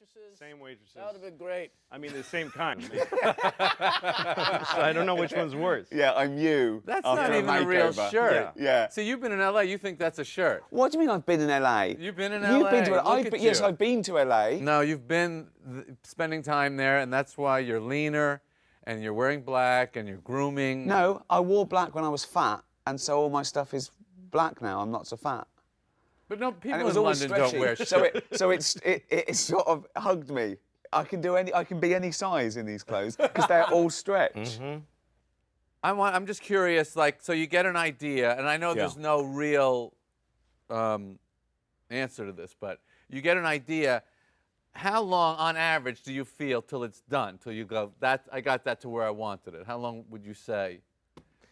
waitresses? Same waitresses. That would have been great. I mean, the same kind. So I don't know which one's worse. Yeah, I'm you. That's after not even a real makeover. shirt. Yeah. So you've been in LA, you think that's a shirt. What do you mean I've been in LA? You've been in LA. You've been to Look LA. at Yes, you. I've been to LA. No, you've been spending time there, and that's why you're leaner, and you're wearing black, and you're grooming. No, I wore black when I was fat, and so all my stuff is black now. I'm not so fat. But no, And people it was in always London stretchy. don't wear shirts. So it sort of hugged me. I can be any size in these clothes because they're all stretched. I'm just curious, like, so you get an idea, and I know there's no real answer to this, but you get an idea. How long, on average, do you feel till it's done? Till you go, I got that to where I wanted it? How long would you say?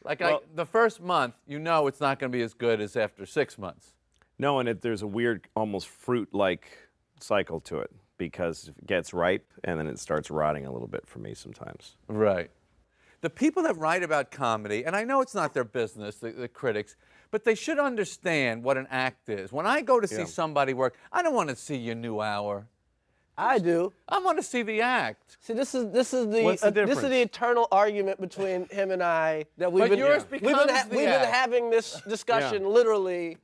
Like, the first month, you know it's not going to be as good as after 6 months. No, and there's a weird, almost fruit-like cycle to it because it gets ripe and then it starts rotting a little bit for me sometimes. Right. The people that write about comedy, and I know it's not their business, the critics, but they should understand what an act is. When I go to see somebody work, I don't want to see your new hour. I do. I want to see the act. See, this is What's the the difference? eternal argument between him and I that we've But been yours we've becomes been, the we've been act. having this discussion literally.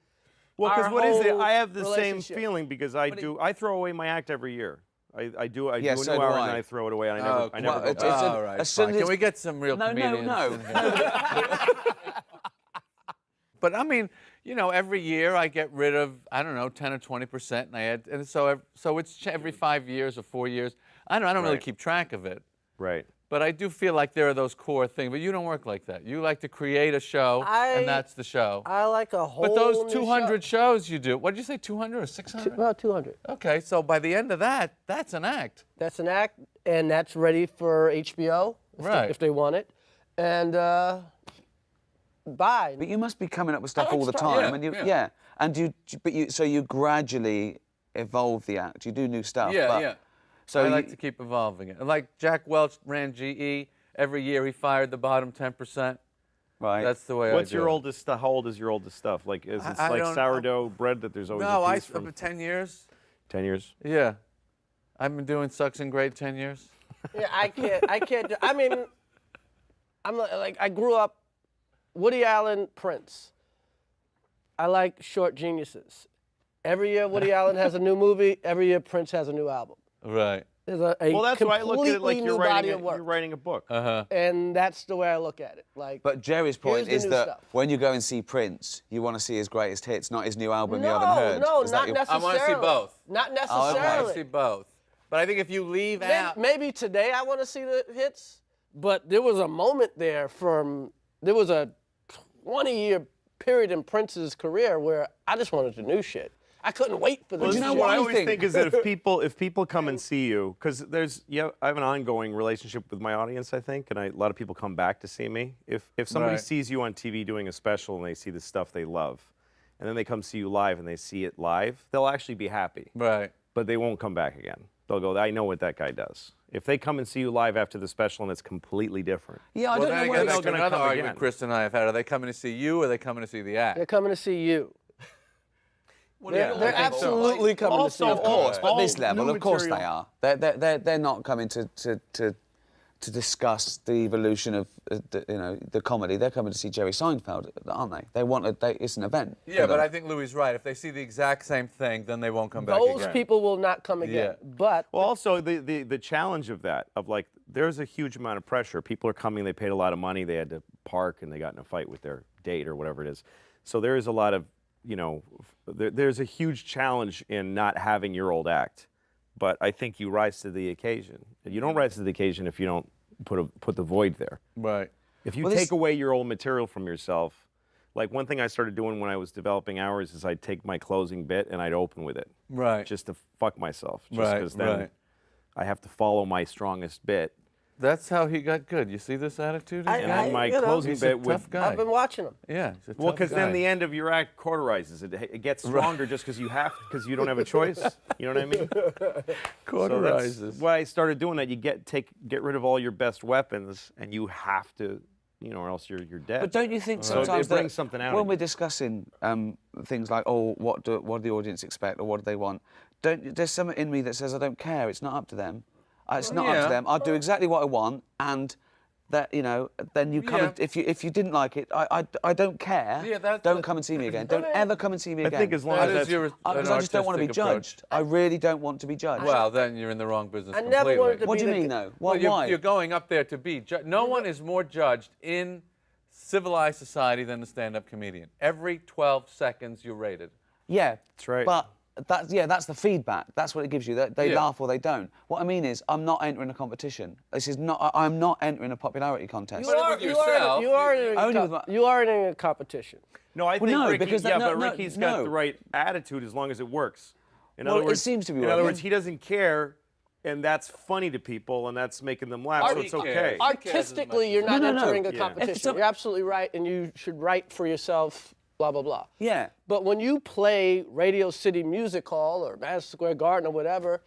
Well, our because what is it? whole I have the same relationship. feeling because I throw away my act every year. I do a so new do hour I. and then I throw it away and I never go it's back. a- All right, as soon fine. as- Can we get some real No, comedians? no. in here? But I mean, you know, every year I get rid of, I don't know, 10 or 20%, and I add, and so it's every 5 years or 4 years. I don't really Right. keep track of it. Right. But I do feel like there are those core things. But you don't work like that. You like to create a show, and that's the show. I like a whole But those new 200 shows you do, what did you say, 200 or 600? About 200. Okay, so by the end of that, that's an act. That's an act, and that's ready for HBO Right. if they want it. And bye. But you must be coming up with stuff like all the stuff, time. yeah, and yeah. And so you gradually evolve the act. You do new stuff. Yeah, but, yeah. So I like to keep evolving it. Like Jack Welch ran GE. Every year he fired the bottom 10%. Right. That's the way What's I do your it. oldest stuff? How old is your oldest stuff? Like, is it I like don't- sourdough bread that there's always No, a I piece from spent 10 years. 10 years? Yeah. I've been doing Sucks and Grade 10 years. Yeah, I can't. I mean, I'm like I grew up Woody Allen, Prince. I like short geniuses. Every year Woody Allen has a new movie. Every year Prince has a new album. Right. There's a Well, that's why I look at it like completely you're new body writing, of work. you're writing a book. And that's the way I look at it. Like, But Jerry's point here's is the new that stuff. when you go and see Prince, you want to see his greatest hits, not his new album you haven't heard. No, Is that not your- necessarily. I want to see both. Not I necessarily. want to see both. But I think if you leave out. Maybe today I want to see the hits, but there was a moment there there was a 20-year period in Prince's career where I just wanted the new shit. I couldn't wait for the Well, new you know shit. what I I always think? think is that if people come and see you, because I have an ongoing relationship with my audience, I think, and a lot of people come back to see me. If somebody Right. sees you on TV doing a special and they see the stuff they love, and then they come see you live and they see it live, they'll actually be happy. Right. But they won't come back again. They'll go, I know what that guy does. If they come and see you live after the special and it's completely different. Yeah, I Well, don't then know I where guess it's that's gonna another come argument again. Chris and I have had. Are they coming to see you or are they coming to see the act? They're coming to see you. Yeah, They're I think so. absolutely coming to see you. Of course, but all this level, new of course they material- are. They're not coming to discuss the evolution of the comedy. They're coming to see Jerry Seinfeld, aren't they? It's an event. Yeah, for but them. I think Louis is right. If they see the exact same thing, then they won't come back Those again. people will not come again. Yeah. But Well, also the challenge of that, of like, there's a huge amount of pressure. People are coming, they paid a lot of money, they had to park, and they got in a fight with their date or whatever it is. So there is a lot of, there's a huge challenge in not having your old act. But I think you rise to the occasion. You don't rise to the occasion if you don't put the void there. Right. If you Well, take this- away your old material from yourself, like one thing I started doing when I was developing hours is I'd take my closing bit and I'd open with it. Right. Just to fuck myself. Just Right, because then right. I have to follow my strongest bit. That's how he got good. You see this attitude? I- And then my closing He's a bit would. tough guy. I've been watching them. Yeah. He's a Well, tough because then guy. the end of your act cauterizes it. It gets stronger just because because you don't have a choice. You know what I mean? So that's Cauterizes. why I started doing that. You get rid of all your best weapons, and you have to, or else you're dead. But don't you think So sometimes it brings that something out when of we're you. discussing things like, what do the audience expect or what do they want? there's something in me that says I don't care. It's not up to them. It's not up yeah. to them. I'll do exactly what I want, and that, you know, then you come. Yeah. And, if you didn't like it, I don't care. Yeah, don't come and see me again. Don't ever come and see me I again. think as long That as is that's your Because I just don't want to be artistic approach. judged. I really don't want to be judged. Well, then you're in the wrong business I completely. never wanted to What be do you the mean, g- though? Well, Why? you're going up there to be judged. No one is more judged in civilized society than a stand-up comedian. Every 12 seconds you're rated. Yeah, That's right. But that's the feedback. That's what it gives you. They Yeah. laugh or they don't. What I mean is, I'm not entering a competition. This is not. I'm not entering a popularity contest. But with yourself, you are in Only a, with my- you are in a competition. No, I think no, Ricky, because yeah, that- no, but no, Ricky's got no. the right attitude as long as it works. In Well, other it words, seems to be In other working. words, he doesn't care, and that's funny to people, and that's making them laugh, so Artie it's cares. okay. Artistically, you're No, not no, no. entering a If Yeah. competition. it's not- You're absolutely right, and you should write for yourself, blah, blah, blah. Yeah. But when you play Radio City Music Hall or Madison Square Garden or whatever,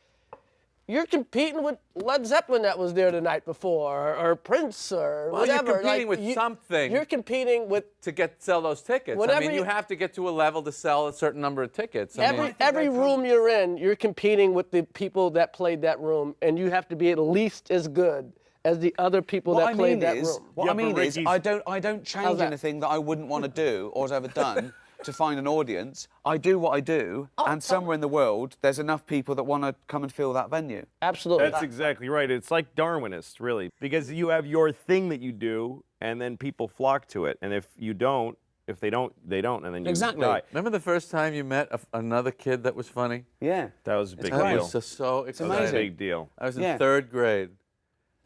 you're competing with Led Zeppelin that was there the night before, or Prince, or Well, you're whatever. competing with something. You're competing with To sell those tickets. I Whatever mean, you you- have to get to a level to sell a certain number of tickets. I mean, every room you're in. You're competing with the people that played that room, and you have to be at least as good as the other people What that I played mean that is, room. what Yeah, I mean but is, Ricky's- I don't How's change that? anything that I wouldn't want to do or has ever done to find an audience. I do what I do, and somewhere in the world, there's enough people that want to come and fill that venue. Absolutely. That's exactly right. It's like Darwinist, really, because you have your thing that you do, and then people flock to it. And if you don't, if they don't, and then you Exactly. die. remember the first time you met another kid that was funny? Yeah. That was a big great. That deal. was just so That exciting. was a amazing. big deal. I was in Yeah. 3rd grade,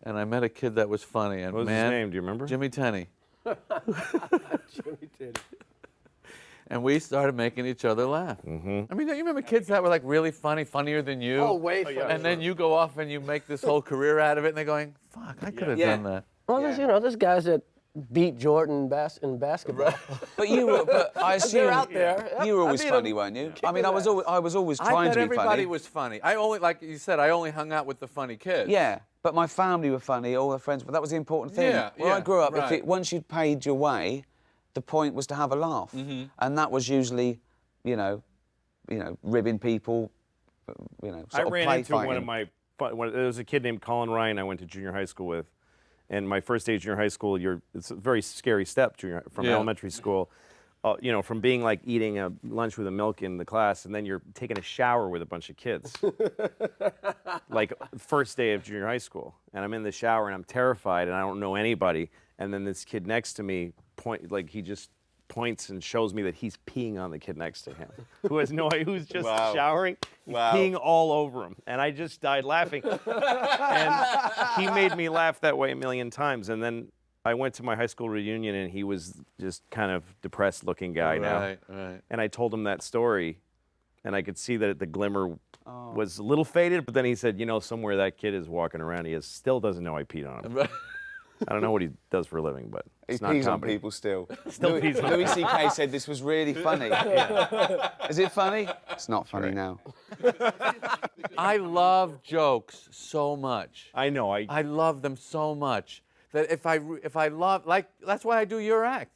and I met a kid that was funny. And What was man, his name? Do you remember? Jimmy Tenney. Jimmy did. And we started making each other laugh. Mm-hmm. I mean, don't you remember kids that were like really funny, funnier than you? Oh, way funny. And then you go off and you make this whole career out of it, and they're going, "Fuck, I could have Yeah. done that." Well, there's guys that beat Jordan in basketball. But you were, but I assume They're out there. you were I always beat funny, 'em. weren't you? Kick I mean, his I was always I trying thought to be everybody funny. was funny. I only, like you said, I only hung out with the funny kids. Yeah, but my family were funny, all the friends, but that was the important thing. Yeah, Where I yeah, grew up, right. once you'd paid your way, the point was to have a laugh. And that was usually, you know, ribbing people, sort I of ran play into fighting. one of my. There was a kid named Colin Ryan I went to junior high school with, and my first day of junior high school, it's a very scary step from Yeah. elementary school. From being like eating a lunch with a milk in the class, and then you're taking a shower with a bunch of kids. Like first day of junior high school, and I'm in the shower and I'm terrified and I don't know anybody. And then this kid next to me he just points and shows me that he's peeing on the kid next to him, who has no idea, who's just Wow. showering. He's peeing all over him, and I just died laughing. And he made me laugh that way a million times. And then I went to my high school reunion, and he was just kind of depressed-looking guy now. Right. And I told him that story, and I could see that the glimmer Oh. was a little faded. But then he said, somewhere that kid is walking around, still doesn't know I peed on him. I don't know what he does for a living, but He it's not pees on comedy. people still. Still pees on Louis C.K. said this was really funny. Is it funny? It's not funny now. I love jokes so much. I know. I love them so much that if I love, like, that's why I do your act.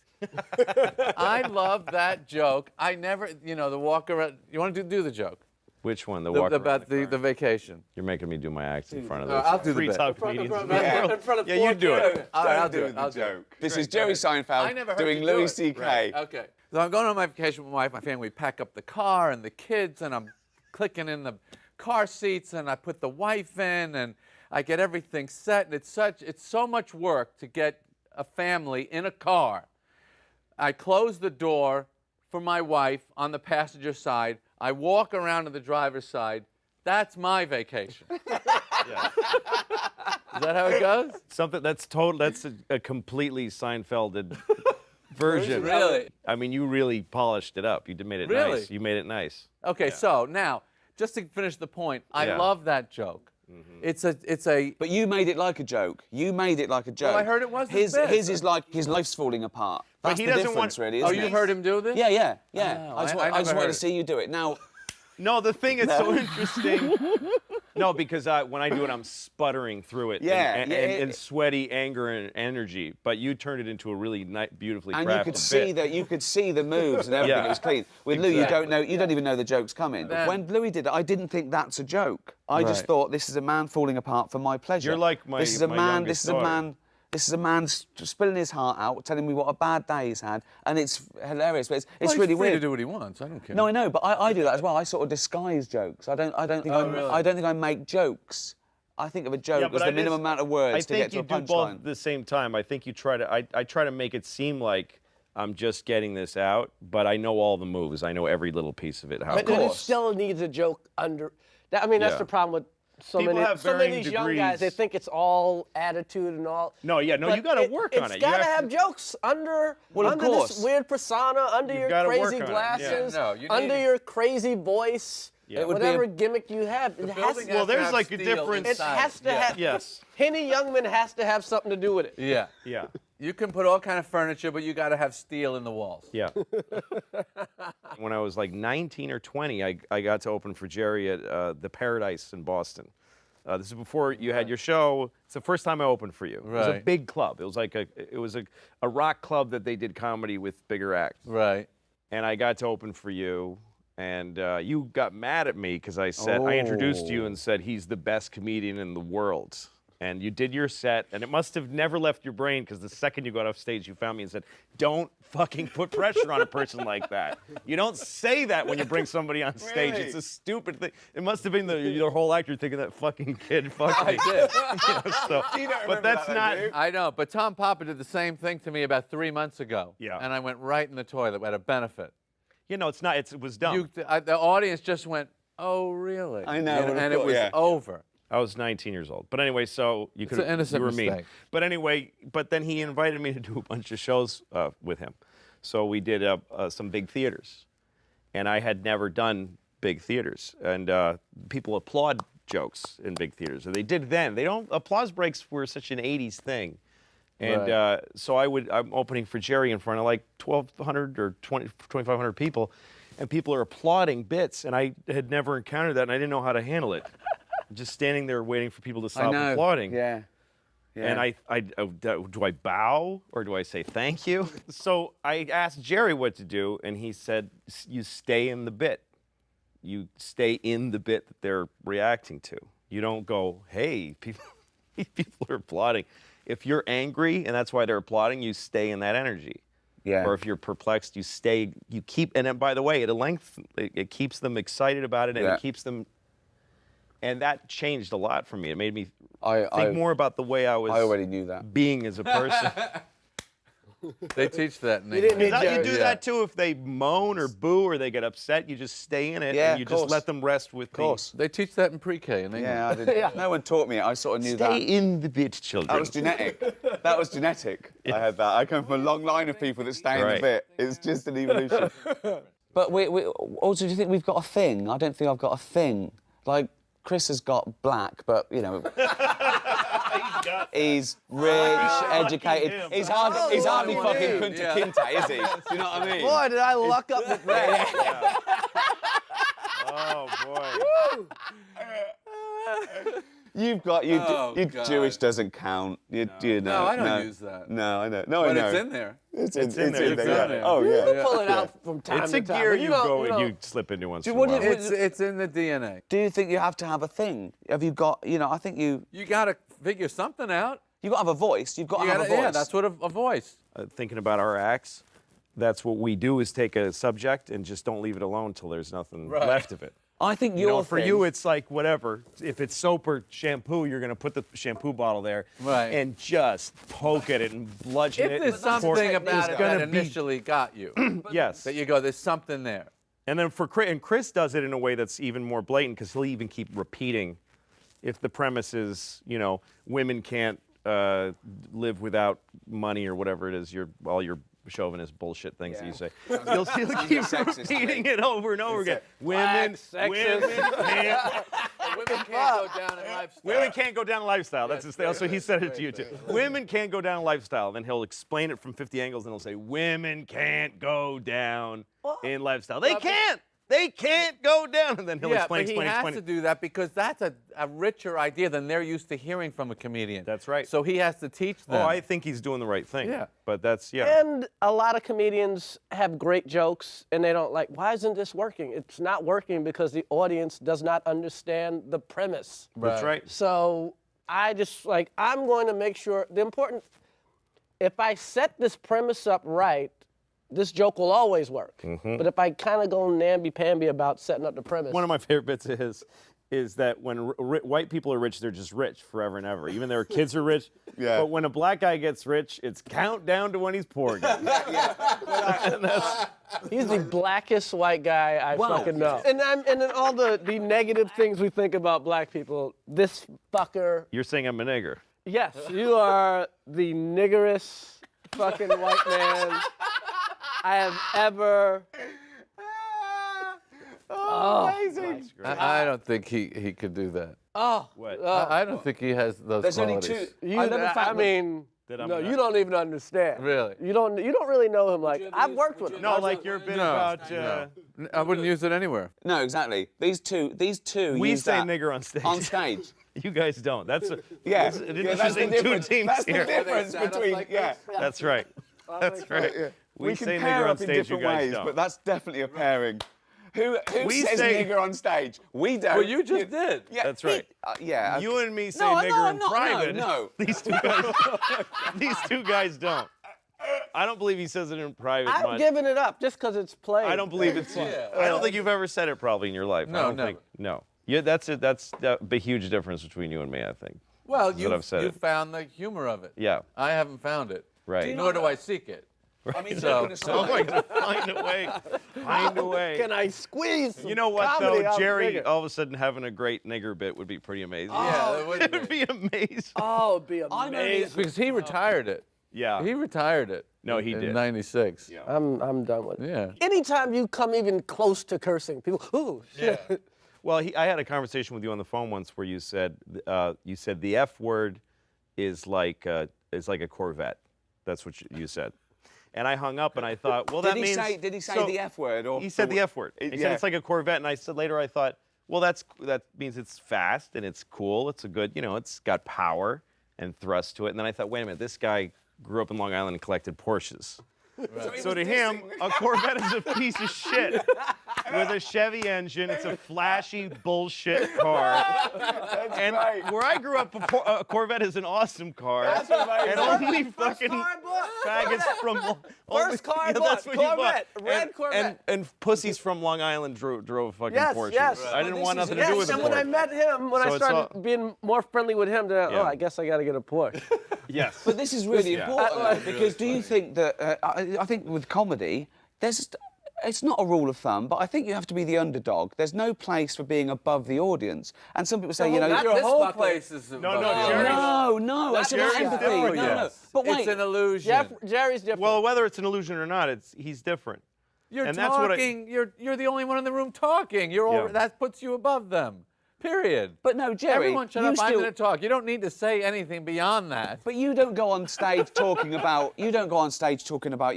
I love that joke. I never, the walk around. You want to do the joke? Which one? The The- walk around about the the vacation. You're making me do my act in front of I'll do the free bit. talk comedians. In front of Yeah, four you do it. kids. All right, I'll Don't do it. the I'll do it. joke. This is Jerry I Seinfeld never heard doing you do Louis it. C.K. Okay. So I'm going on my vacation with my wife, my family. We pack up the car and the kids, and I'm clicking in the car seats, and I put the wife in, and I get everything set. And it's so much work to get a family in a car. I close the door for my wife on the passenger side. I walk around to the driver's side. That's my vacation. Yeah. Is that how it goes? Something that's a completely Seinfelded version. Really? I mean, you really polished it up. You made it Really? nice. You made it nice. Okay, so now, just to finish the point, I Yeah. love that joke. It's a. But you made it like a joke. You made it like a joke. I heard it was a his. bit. His is like his life's falling apart. But That's he the doesn't difference, want- really. Oh, Isn't you've it? heard him do this? Yeah. Oh, I just I wanted never to heard see you do it. Now, No, the thing that's so interesting. No, because when I do it, I'm sputtering through it. Yeah, and sweaty anger and energy. But you turned it into a really beautifully crafted And you could see bit. that you could see the moves and everything. Yeah. It was clean. With Lou, you don't even know the joke's coming. Then- When Louis did it, I didn't think that's a joke. I just Right. thought this is a man falling apart for my pleasure. You're like my This is a my man. youngest This is a man. This is a man spilling his heart out, telling me what a bad day he's had, and it's hilarious. But it's Well, he's really free weird. to do what he wants. I don't care. No, I know, but I do that as well. I sort of disguise jokes. I don't think I don't think I make jokes. I think of a joke as the minimum amount of words to get to a I think you do both punchline. at the same time. I think you try to. I try to make it seem like I'm just getting this out, but I know all the moves. I know every little piece of it. How it But it goes. still needs a joke under. I mean, that's Yeah. the problem with so People many. have So many of varying these young guys, they degrees. think it's all attitude and all. No, yeah, no, But you got to work on it. It's got to You have jokes under Well, of under course. this weird persona, under You've your gotta work crazy on it, yeah. glasses, No, you need under it. your crazy voice, Yeah. It would be whatever a- gimmick you have. It has building to, has to there's have like a steel difference. it inside has to have. Yes. Henny Youngman has to have something to do with it. Yeah. Yeah. You can put all kind of furniture, but you got to have steel in the walls. Yeah. When I was like 19 or 20, I got to open for Jerry at the Paradise in Boston. This is before you had your show. It's the first time I opened for you. It was a Right. big club. It was like a rock club that they did comedy with bigger acts. Right. And I got to open for you. And you got mad at me because I said, I introduced you and said he's the best comedian in the world. And you did your set, and it must have never left your brain because the second you got off stage, you found me and said, don't fucking put pressure on a person like that. You don't say that when you bring somebody on stage. Really? It's a stupid thing. It must have been your whole actor thinking that fucking kid fucked me. I did. So, but that's not. I know, but Tom Papa did the same thing to me about 3 months ago. Yeah. And I went right in the toilet at a benefit. You know, it's not. It was dumb. The audience just went, oh, really? I know, And, of it course, was yeah. over. I was 19 years old. But anyway, so you It's could an innocent you were mean. mistake. But anyway, but then he invited me to do a bunch of shows with him. So we did some big theaters. And I had never done big theaters. And people applaud jokes in big theaters. Or they did then. They don't, applause breaks were such an 80s thing. And Right. so I'm opening for Jerry in front of like 1,200 or 2,500 people. And people are applauding bits. And I had never encountered that, and I didn't know how to handle it. Just standing there waiting for people to stop applauding. Yeah. And do I bow or do I say thank you? So I asked Jerry what to do, and he said, you stay in the bit. You stay in the bit that they're reacting to. You don't go, hey, people are applauding. If you're angry and that's why they're applauding, you stay in that energy. Yeah. Or if you're perplexed, you stay, you keep, and then by the way, it keeps them excited about it, and Yeah. it keeps them. And that changed a lot for me. It made me I think more about the way I was I already knew that. being as a person. They teach that in You didn't England. need You Jerry. do that too if they moan or boo or they get upset. You just stay in it Yeah, and you of just course. let them rest with Of course. They teach that in pre-K in England. Yeah, I did. No one taught me it. I sort of knew Stay that. in the bit, children. That was genetic. That was genetic. I had that. I come from a long line of people that stay in the Right. bit. It's just an evolution. But we also, do you think we've got a thing? I don't think I've got a thing. Like, Chris has got black, but, you know... He's rich, educated. him. He's hardly what fucking do you Kunta Yeah. Kinte, is he? Do you know what I mean? Boy, did I luck up with that. Oh boy. You've got Oh, you God. Jewish doesn't count. You know. No, I don't use that. No, I know. No, I But know. it's in there. It's in there. It's in yeah. there. Oh You yeah. pull it out from time It's to a time. gear but you don't- go and don't- you slip into once in a what do while. you- It's in the DNA. Do you think you have to have a thing? Have you got? You know, I think you got to figure something out. got to have a voice. You've got to You have gotta, a voice. yeah, that's what a voice. Thinking about our acts, that's what we do is take a subject and just don't leave it alone till there's nothing Right. left of it. I think You know, your for thing, you, it's like whatever. If it's soap or shampoo, you're going to put the shampoo bottle there Right. and just poke at it and bludgeon If it. there's something about it gonna that be- initially got you, Yes. that you go, there's something there. And then for Chris does it in a way that's even more blatant because he'll even keep repeating. If the premise is, you know, women can't live without money or whatever it is, all your chauvinist bullshit things that you say. He'll keep sexist, repeating it over and over again. Women sexist. Women can't go down in lifestyle. Women can't go down lifestyle. That's his thing. So he said it to you too. Women can't go down lifestyle. Then he'll explain it from 50 angles and he'll say, women can't go down in lifestyle. They can't. They can't go down. And then he'll Yeah, explain, but explain, he has explain. to do that because that's a richer idea than they're used to hearing from a comedian. That's right. So he has to teach them. Oh, I think he's doing the right thing. Yeah. But that's, yeah. And a lot of comedians have great jokes, and they don't like, why isn't this working? It's not working because the audience does not understand the premise. That's right. So I just, like, I'm going to make sure, if I set this premise up right, this joke will always work. But if I kind of go namby-pamby about setting up the premise. One of my favorite bits is that when white people are rich, they're just rich forever and ever. Even their kids are rich. Yeah. But when a black guy gets rich, it's countdown to when he's poor again. He's the blackest white guy I Wow. fucking know. And then all the negative things we think about black people, this fucker. You're saying I'm a nigger. Yes, you are the niggerest fucking white man I have ever. Amazing. I don't think he could do that. Oh, What? I don't think he has those There's only qualities. two. you, I love the fact I that- mean, That I'm no, not- you don't even understand. Really? You don't really know him like I've worked with him. No, like your bit about. I wouldn't use it anywhere. No, exactly. These two We use say that nigger on stage. On stage. You guys don't. That's a, Yeah. It's an Yeah, that's the interesting two difference. teams That's the here. difference Stand up between like yeah. this? That's right. That's right. We can say pair nigger on up in stage. You different guys ways, don't. but that's definitely a pairing. Who We says say- nigger on stage? We don't. Well, you just did. Yeah, That's right. Yeah. You and me say No, nigger I'm in not, private. no. These two guys don't. I don't believe he says it in private I'm much. giving it up just because it's played. I don't believe it's. I don't think you've ever said it probably in your life. No, I don't never. think. No. Yeah, that's a huge difference between you and me. I think. Well, That's what I've said you it. found the humor of it. Yeah. I haven't found it. Right. Nor do I seek it. I mean, So- joking aside- I'm going to find a way. Find a way. Can I squeeze? You know what comedy though, out of Jerry? nigger? All of a sudden having a great nigger bit would be pretty amazing. Yeah, that would It'd be amazing. Oh, it'd be I know amazing. Because he retired it. Yeah. He retired it. No, he in did. '96. Yeah. I'm done with it. Yeah. Anytime you come even close to cursing, people, ooh, shit. Well, I had a conversation with you on the phone once where you said the F word is like a Corvette. That's what you said. And I hung up and I thought, well, that means. Did he say so- the F word or? He said the F word. He Yeah. said it's like a Corvette, and I said later I thought, well, that means it's fast and it's cool. It's a good, it's got power and thrust to it. And then I thought, wait a minute, this guy grew up in Long Island and collected Porsches. So to him, a Corvette is a piece of shit with a Chevy engine. It's a flashy bullshit car. And where I grew up, a Corvette is an awesome car. That's amazing. And only First fucking car I bought. faggots from First car I yeah, bought, that's what you bought. Corvette, red And Corvette. pussies from Long Island drove fucking Yes, Porsches. yes. I didn't Well, want this nothing is- to do Yes, with and it. when I met him, when So I it's started all- being more friendly with him, then, Yeah. I guess I got to get a Porsche. Yes. But this is really Yeah. important though, because do you think that I think with comedy, it's not a rule of thumb, but I think you have to be the underdog. There's no place for being above the audience. And some people say, Not Your this whole fucker. place is no, above Jerry. you. No, it's about Jerry's empathy. different, No, yes. But wait, It's an illusion. Jerry's different. Well, whether it's an illusion or not, he's different. You're and that's what I- talking. You're the only one in the room talking. Yeah. That puts you above them. Period. but no, Jerry, Everyone shut you up. I'm still- going to talk. You don't need to say anything beyond that. But you don't go on stage talking about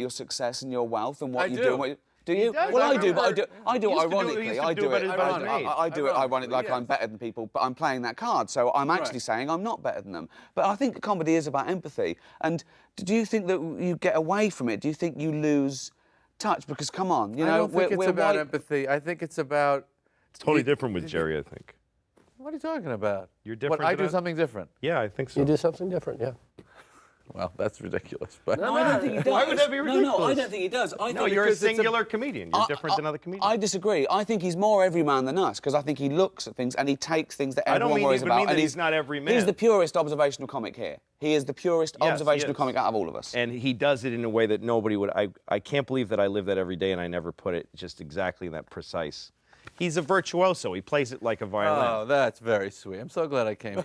your success and your wealth and what I you do. do. And what you, do you? does. Well, I I do, but remember- I do he it used to do it- he ironically. used to I do do it it. better than me. I do it ironically, like yes. I'm better than people, but I'm playing that card. So I'm actually saying I'm not better than them. But I think comedy is about empathy. And do you think that you get away from it? Do you think you lose touch? Because come on, I don't think it's we're about white- empathy. I think it's about. It's totally different with Jerry, I think. What are you talking about? You're different What, I than do I- something different. Yeah, I think so. You do something different, yeah. Well, that's ridiculous. But No, I don't think he does. Why would that be No, I ridiculous? don't think he does. I No, think you're a because it's singular comedian. You're different than other comedians. I disagree. I think he's more everyman than us because I think he looks at things and he takes things that I don't everyone mean- worries even about. mean that and he's not every man. He's the purest observational comic here. He is the purest Yes, he observational is. comic out of all of us. And he does it in a way that nobody would. I can't believe that I live that every day and I never put it just exactly that precise. He's a virtuoso. He plays it like a violin. oh, that's very sweet. I'm so glad I came.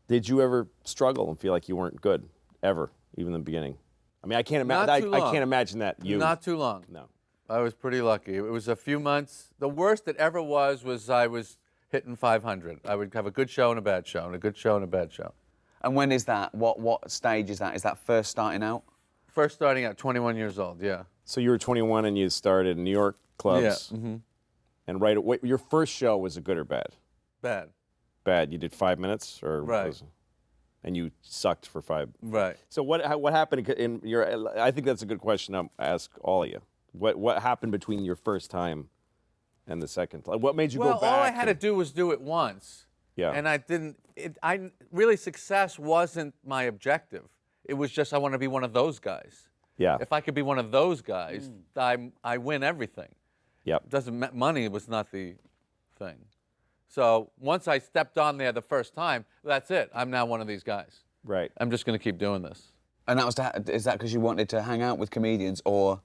Did you ever struggle and feel like you weren't good ever, even in the beginning? I mean, I can't Not imagine. too I long. can't imagine that you. Not too long. No. I was pretty lucky. It was a few months. The worst it ever was I was hitting 500. I would have a good show and a bad show, and a good show and a bad show. And when is that? What stage is that? Is that first starting out? First starting at 21 years old, yeah. So you were 21 and you started in New York clubs. Yeah. Mm-hmm. And right away, your first show was a good or bad? Bad. Bad. You did 5 minutes, or Right. and you sucked for 5. Right. So what happened in your? I think that's a good question to ask all of you. What happened between your first time and the second time? What made you go back? All I had to do was do it once. Yeah. And I didn't. Really success wasn't my objective. It was just I want to be one of those guys. Yeah. If I could be one of those guys, I win everything. Yep. Money was not the thing. So once I stepped on there the first time, that's it. I'm now one of these guys. Right. I'm just going to keep doing this. And is that because you wanted to hang out with comedians, or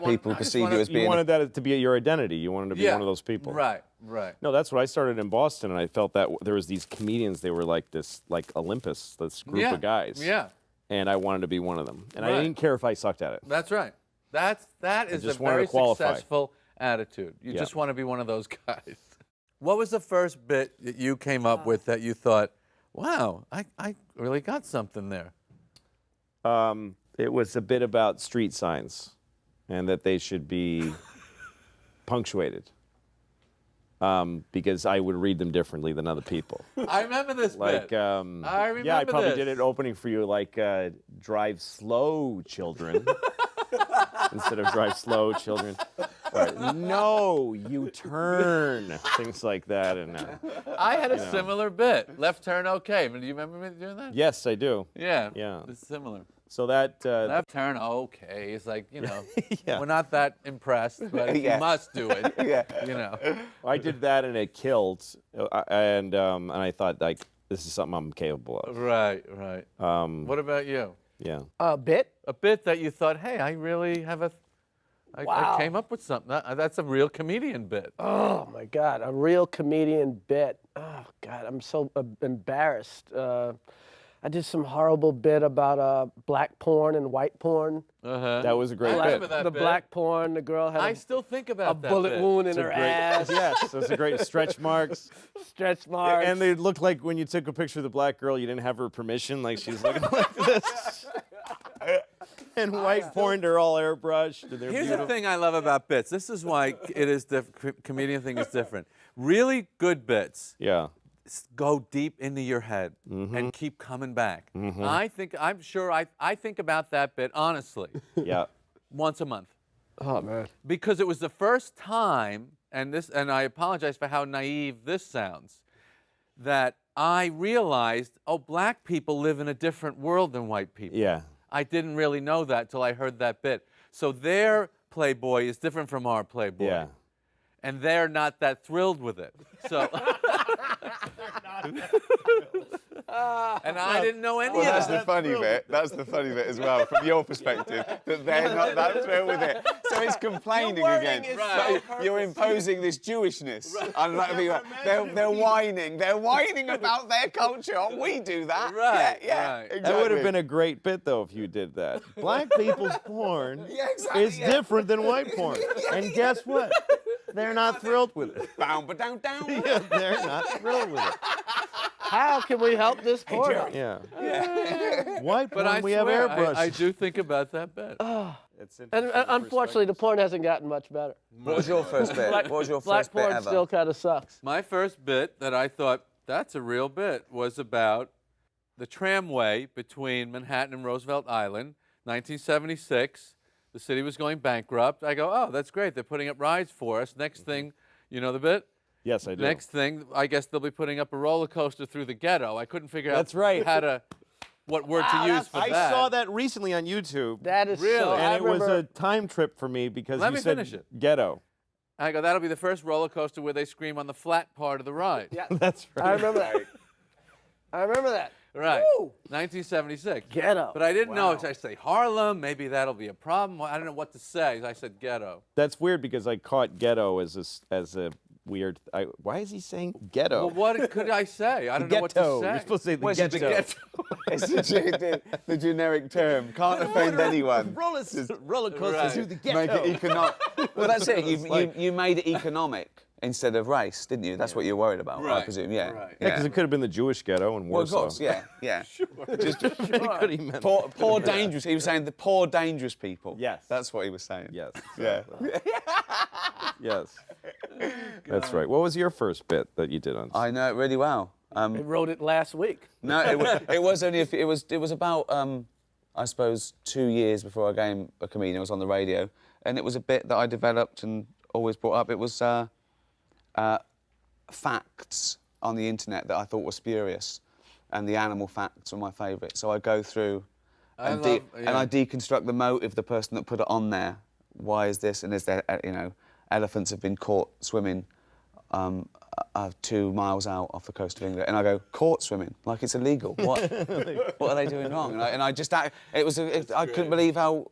people perceive you as being? You wanted that to be your identity. You wanted to be one of those people. Right. Right. No, that's what I started in Boston, and I felt that there was these comedians. They were like this, like Olympus, this group of guys. Yeah. And I wanted to be one of them, and Right. I didn't care if I sucked at it. That's right. That is a just wanted very to qualify. successful attitude. You Yeah. just want to be one of those guys. What was the first bit that you came up with that you thought, wow, I really got something there? It was a bit about street signs, and that they should be punctuated, because I would read them differently than other people. I remember this Like, bit. I remember yeah, I probably this. did an opening for you, like drive slow, children, instead of drive slow, children. Or, no, you turn, things like that. And I had a similar bit. Left turn, okay. But do you remember me doing that? yes, I do. Yeah. Yeah. It's similar. So that Left turn, okay. It's like, Yeah. we're not that impressed, but Yeah. you must do it. Yeah. I did that and it killed, and I thought, like, this is something I'm capable of. Right, right. What about you? Yeah. A bit? A bit that you thought, hey, I really have I Wow. came up with something. That's a real comedian bit. Oh my God, a real comedian bit. Oh God, I'm so embarrassed. I did some horrible bit about black porn and white porn. Uh-huh. That was a great I bit. remember that The bit. black porn, the girl had I a still think about that bullet bit. wound in It's a her great- ass, Yes, those are great stretch marks. stretch marks. And they looked like when you took a picture of the black girl, you didn't have her permission, like she's looking like this. And white porn, they're all airbrushed. And they're Here's beautiful. the thing I love about bits. This is why it is comedian thing is different. Really good bits Yeah. go deep into your head Mm-hmm. and keep coming back. I'm sure I think about that bit honestly Yeah. once a month. oh man. Because it was the first time, and I apologize for how naive this sounds, that I realized, oh, black people live in a different world than white people. Yeah. I didn't really know that till I heard that bit. So their Playboy is different from our Playboy. Yeah. And they're not that thrilled with it. So and I didn't know any Well, of that's that. the funny bit. That's the funny bit as well, from your perspective, that they're not that thrilled with it. So it's complaining Your wording again. is So so you're imposing this Jewishness. And like, they're whining. They're whining about their culture. Oh, we do that. Right, Yeah. right. Exactly. That would have been a great bit, though, if you did that. Black people's porn Yeah, exactly, is yeah. different than white porn. And guess what? They're not thrilled with it. Bound, but down. Yeah, they're not thrilled with it. How can we help this porn? Yeah. White porn, But I we have swear, airbrush. I do think about that bit. It's And interesting unfortunately, the perspectives. porn hasn't gotten much better. What was your first bit? What was your Black first bit porn ever? still kind of sucks. My first bit that I thought, that's a real bit, was about the tramway between Manhattan and Roosevelt Island, 1976. The city was going bankrupt. I go, oh, that's great. They're putting up rides for us. Next thing, you know the bit? Yes, I do. Next thing, I guess they'll be putting up a roller coaster through the ghetto. I couldn't figure That's out right. what word to use for I that. saw that recently on YouTube. That is Really? so. and I it was remember, a time trip for me because Let you me said finish it. ghetto. I go, that'll be the first roller coaster where they scream on the flat part of the ride. Yeah, That's right. I remember that. I remember that. Right. Woo! 1976. Ghetto. But I didn't know. Should I say Harlem? Maybe that'll be a problem. I don't know what to say. I said ghetto. That's weird because I caught ghetto as a weird. Why is he saying ghetto? Well, what could I say? I don't know what to Ghetto. say. You're supposed to say the Where's ghetto. the ghetto? It's the generic term. Can't offend anyone. Roller coaster Right. through the Make ghetto. it economic. Well, that's it. You made it economic. instead of race, didn't you? That's what you're worried about, I Right, presume. Yeah. right. Yeah, because it could have been the Jewish ghetto in Well, of Warsaw. course, yeah. Sure. Just It could have meant poor dangerous. He was saying the poor dangerous people. Yes. That's what he was saying. Yes. Yeah. Yes. That's right. What was your first bit that you did on? I know it really well. I wrote it last week. No, it was only it was about I suppose 2 years before I became a comedian. I was on the radio, and it was a bit that I developed and always brought up. It was facts on the internet that I thought were spurious, and the animal facts were my favourite. So I go through and I deconstruct the motive, the person that put it on there. Why is this? And is there, elephants have been caught swimming 2 miles out off the coast of England, and I go, caught swimming, like it's illegal. What are they doing wrong? I couldn't believe how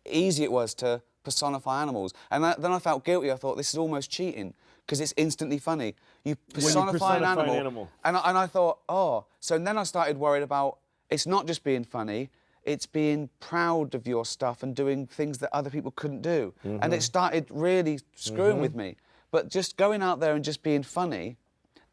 easy it was to personify animals. And then I felt guilty. I thought, this is almost cheating, because it's instantly funny. You personify an animal. And I thought, oh. So then I started worried about, it's not just being funny, it's being proud of your stuff and doing things that other people couldn't do. And it started really screwing with me. But just going out there and just being funny,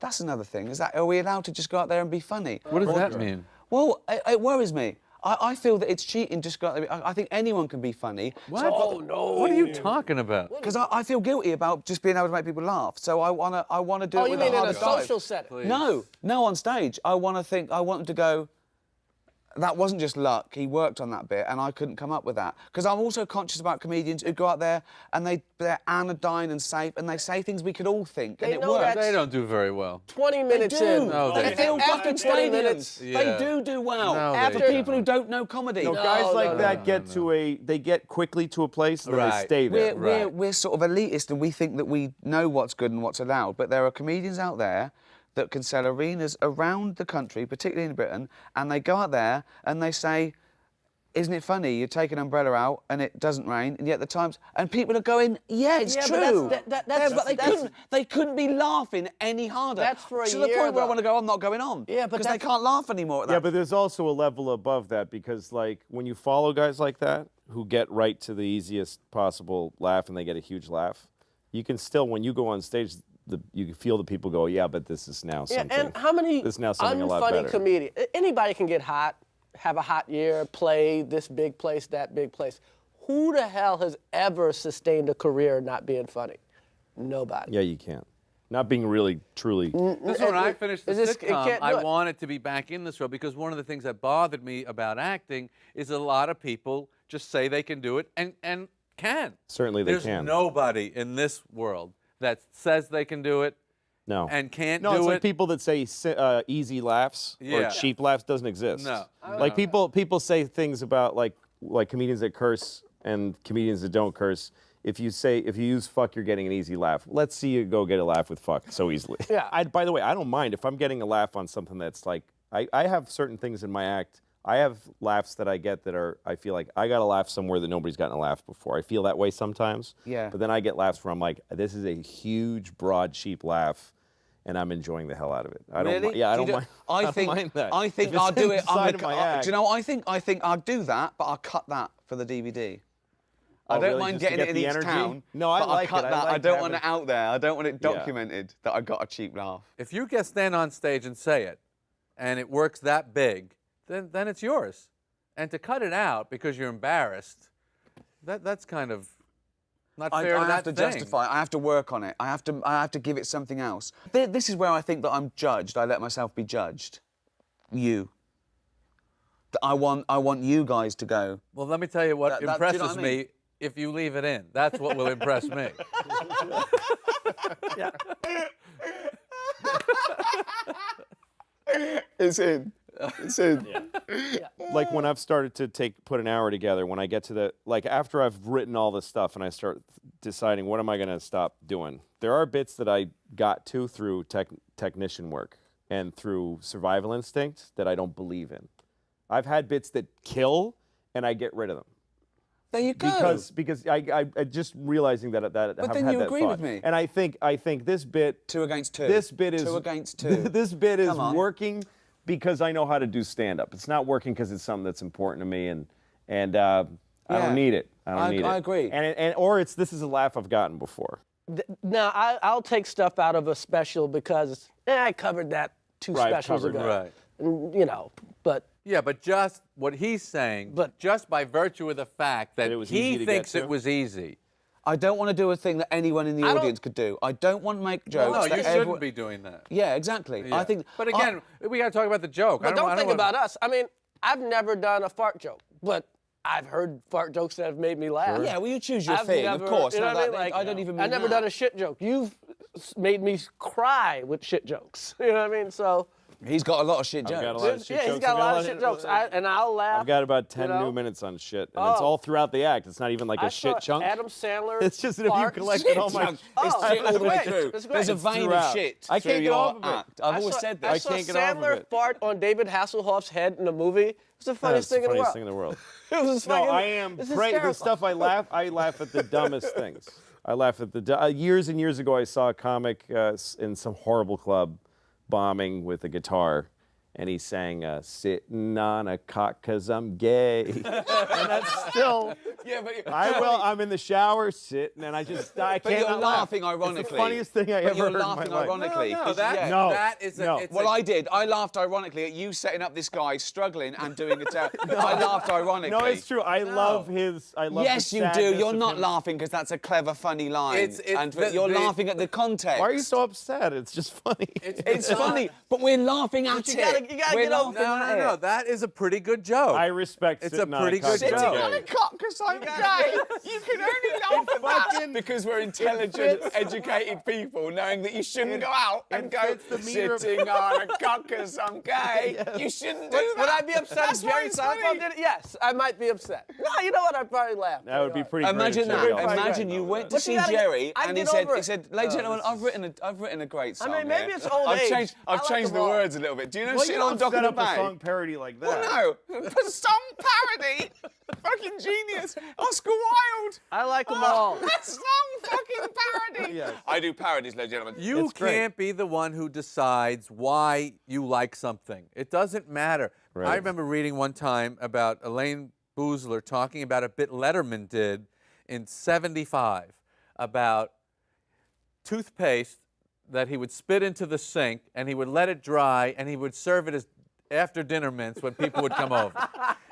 that's another thing. Are we allowed to just go out there and be funny? What does that mean? Well, it worries me. I feel that it's cheating just go out there. I think anyone can be funny. What? Oh, no. What are you talking about? Because I feel guilty about just being able to make people laugh. So I wanna do it You with mean a in harder a dive. social setting? Please. No, on stage. I want them to go, that wasn't just luck, he worked on that bit, and I couldn't come up with that. Because I'm also conscious about comedians who go out there and they're anodyne and safe, and they say things we could all think, and They it know works. that- They don't do very well. 20 minutes They do. in. No, They they fill After fucking 20 stadiums. minutes. Yeah. They do well. No, After they people who don't know comedy. No, guys like no, that they get quickly to a place and then they Right. stay there. We're sort of elitist, and we think that we know what's good and what's allowed. But there are comedians out there that can sell arenas around the country, particularly in Britain, and they go out there and they say, isn't it funny? You take an umbrella out and it doesn't rain, and yet the Times, and people are going, yeah, it's Yeah, true. but They couldn't be laughing any harder. That's for a to the year, point where I though. want to go, I'm not going on. Yeah, but because they that's- can't laugh anymore at that. Yeah, but there's also a level above that, because like when you follow guys like that who get right to the easiest possible laugh and they get a huge laugh, you can still, when you go on stage, you can feel the people go, yeah, but this is now Yeah, something. and how many this is now something a lot unfunny better. comedians? Anybody can get hot, have a hot year, play this big place, that big place. Who the hell has ever sustained a career not being funny? Nobody. Yeah, you can't. Not being really, truly. This is when I finished the Is this- it sitcom, can't do I it. wanted to be back in this role, because one of the things that bothered me about acting is a lot of people just say they can do it and can. Certainly they There's can. nobody in this world that says they can do it No. and can't No, do it's it. like people that say easy laughs Yeah. or cheap laughs doesn't exist. No. Like people say things about like comedians that curse and comedians that don't curse. If you use fuck, you're getting an easy laugh. Let's see you go get a laugh with fuck so easily. Yeah. By the way, I don't mind if I'm getting a laugh on something that's like, I have certain things in my act. I have laughs that I get that are, I feel like I got a laugh somewhere that nobody's gotten a laugh before. I feel that way sometimes. Yeah. But then I get laughs where I'm like, this is a huge, broad, cheap laugh, and I'm enjoying the hell out of it. I don't Really? mind. Yeah, I Do don't you mind. I don't think mind that. I think If it's I'll do it. inside of my act. Do you know? I think I'll do that, but I'll cut that for the DVD. I Oh, don't really? mind Just to getting get it in the each energy? town. No, I but like I'll cut it. I that. I like don't want having- it out there. I don't want it Yeah. documented that I got a cheap laugh. If you get stand on stage and say it, and it works that big, then it's yours. And to cut it out because you're embarrassed, that's kind of not I fair to have that to thing. justify. I have to work on it. I have to give it something else. This is where I think that I'm judged. I let myself be judged. You. That I want you guys to go. Well, let me tell you what Do you know impresses what I mean? me. If you leave it in, that's what will impress me. It's in. It's in. Like when I've started to put an hour together, when I get to the, like after I've written all this stuff and I start deciding what am I going to stop doing, there are bits that I got to through technician work and through survival instinct that I don't believe in. I've had bits that kill and I get rid of them. There you go. Because I just realizing that I've then had you that agree thought. with me. And I think this bit 2 against 2. This bit is 2 against 2. This bit is Come on. working because I know how to do stand up. It's not working because it's something that's important to me and I Yeah. don't need it. I don't need it. I agree. Or this is a laugh I've gotten before. Now, I'll take stuff out of a special because I covered that two Right, specials covered ago. Right. And, you know, but Yeah, but just what he's saying, But- just by virtue of the fact that it was easy he to thinks get it to? was easy. I don't want to do a thing that anyone in the I don't- audience could do. I don't want to make jokes. No, that you shouldn't everyone- be doing that. Yeah, exactly. Yeah. I think. But again, we got to talk about the joke. but don't think wanna- about us. I mean, I've never done a fart joke, but I've heard fart jokes that have made me laugh. Yeah, well, you choose your I've thing, never, of course. You know No, what I mean? that- Like, I don't even. I've mean never that. done a shit joke. You've made me cry with shit jokes. You know what I mean? So. He's got a lot of shit jokes. got a lot of shit Yeah, he's jokes. got a I've lot of shit jokes, and I'll laugh. I've got about 10 you know? new minutes on shit, and it's Oh. all throughout the act. It's not even like I a shit saw chunk. Adam Sandler. It's just that if you fart- collected all my Chunk. It's Oh, shit all the way great. through. It's great. There's a It's vein throughout. of shit I through can't get your off of it. act. I've I always saw- said I this. saw can't get off of Sandler it. fart on David Hasselhoff's head in a movie. It was the funniest That's thing the in the funniest world. thing in the world. It was No, fucking, I am it's the hysterical. stuff I laugh at the dumbest things. I laugh at the years and years ago I saw a comic in some horrible club bombing with a guitar, and he sang "Sitting on a cock 'cause I'm gay," and that's still. Yeah, but I'm in the shower sitting, and I But can't you're not laughing laugh. ironically. It's the funniest thing I But ever you're heard in my laughing life. ironically. No, 'cause- that, yeah. No. that is a. No. It's Well, a, I did. I laughed ironically at you setting up this guy struggling and doing it. I laughed ironically. No, it's true. I love his. I love. Yes, the you do. sadness You're of not him. laughing because that's a clever, funny line. It's and the- you're the- laughing at the context. Why are you so upset? It's just funny. It's funny, but we're laughing at you it. gotta We're get over- laughing at No. it. That is a pretty good joke. I respect. It's a sitting on pretty cock good 'cause I'm joke. gay. On a cock because I'm gay. You can only laugh at that because we're intelligent, educated people, knowing that you shouldn't go out and go fits the meter of- sitting on a cock because I'm gay. You shouldn't do that. Would I be upset That's if Jerry why it's Seinfeld funny. did it? Yes, I might be upset. No, you know what? I'd probably laugh. That would be pretty. Imagine great that. if Jerry Imagine Seinfeld you did went to that. But you see gotta- Jerry I and he get said, over it. ladies and gentlemen, I've written a great song. mean, maybe here. it's old I've age. changed I like changed them the all. words a little bit. Do you know Well, sitting you on don't Dock set of the up a Bay? song parody like that. Well, no, a song parody. Fucking genius. Oscar Wilde. I like them all. A song fucking parody. Yes. I do parodies, ladies and gentlemen. You It's great. can't be the one who decides why you like something. It doesn't matter. Right. I remember reading one time about Elaine Boozler talking about a bit Letterman did in '75 about toothpaste that he would spit into the sink and he would let it dry and he would serve it as after dinner mints when people would come over.